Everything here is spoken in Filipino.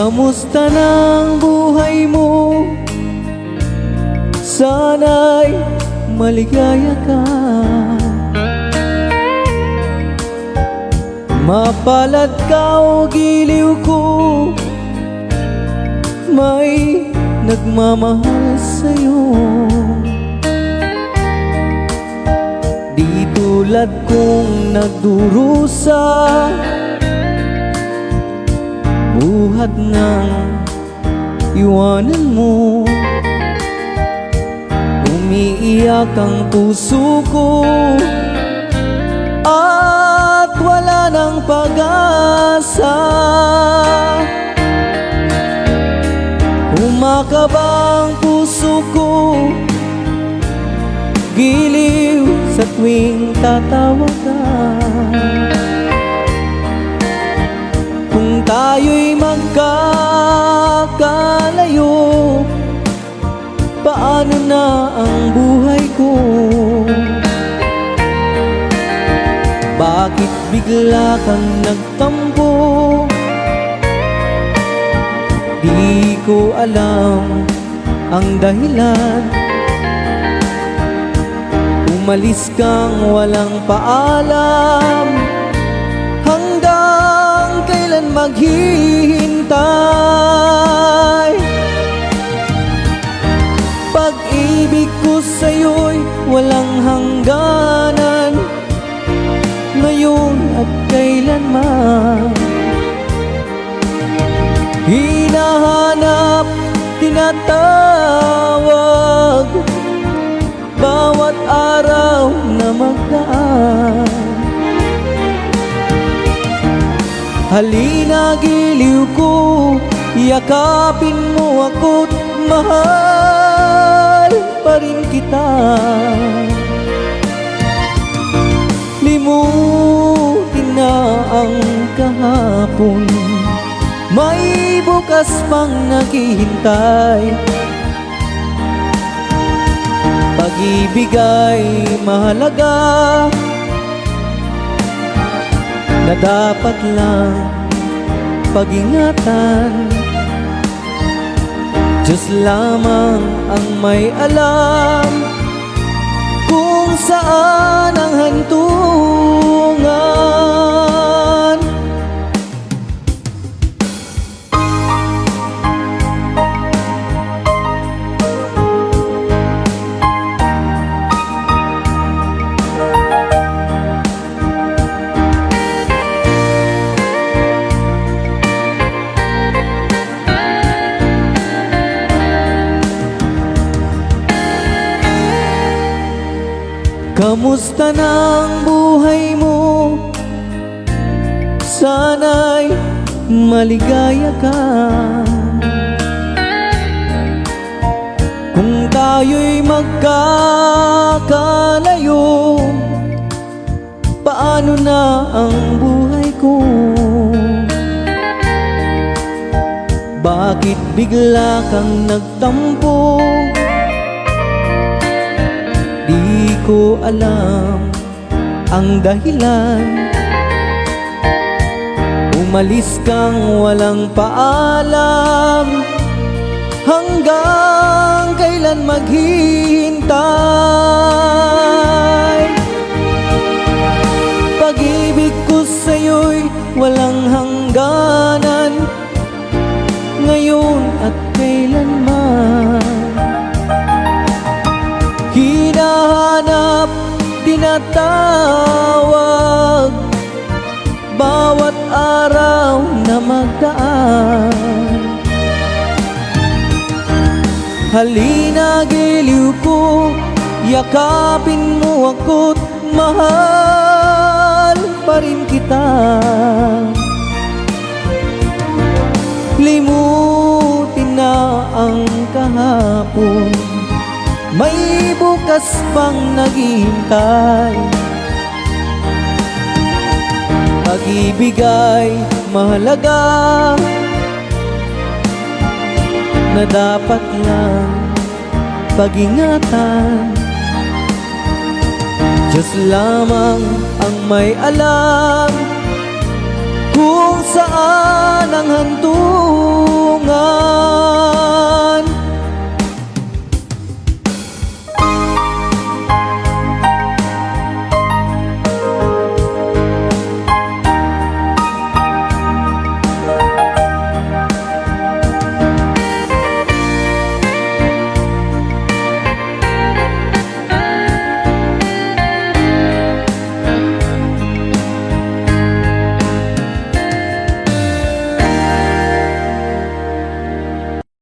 Kamusta ng buhay mo? Sana'y maligaya ka. Mapalad ka o giliw ko, may nagmamahal sa'yo. Di tulad kong nagdurusa, buhat ng iwanan mo. Umiiyak ang puso ko at wala ng pag-asa. Umakaba ang puso ko, giliw sa tuwing tatawag ka. Kung tayo'y magkakalayo, paano na ang buhay ko? Bakit bigla kang nagtampo? Di ko alam ang dahilan. Umalis kang walang paalam, hanggang kailan maghihintay? Pag-ibig ko sa'yo'y walang hangganan, ngayon at kailanman. Hinahanap, tinatawag, bawat araw na magdaan. Halina giliw ko, yakapin mo ako't mahal pa rin kita. Limutin na ang kahapon, may bukas pang naghihintay. Pag-ibig ay mahalaga, na dapat lang pag-ingatan. Diyos lamang ang may alam kung saan ang hantungan. Kamusta ng buhay mo? Sana'y maligaya ka. Kung tayo'y magkakalayo, paano na ang buhay ko? Bakit bigla kang nagtampo? Di ko alam ang dahilan. Umalis kang walang paalam, hanggang kailan maghihintay? Pag-ibig ko sa'yo'y walang hangganan, ngayon at kailanman. Hinahanap, tinatawag, bawat araw na magdaan. Halina giliw ko, yakapin mo ako't mahal pa rin kita. Limutin na ang kahapon, may bukas pang naghihintay. Pag-ibig ay mahalaga, na dapat lang pag-ingatan. Diyos lamang ang may alam kung saan ang hantungan.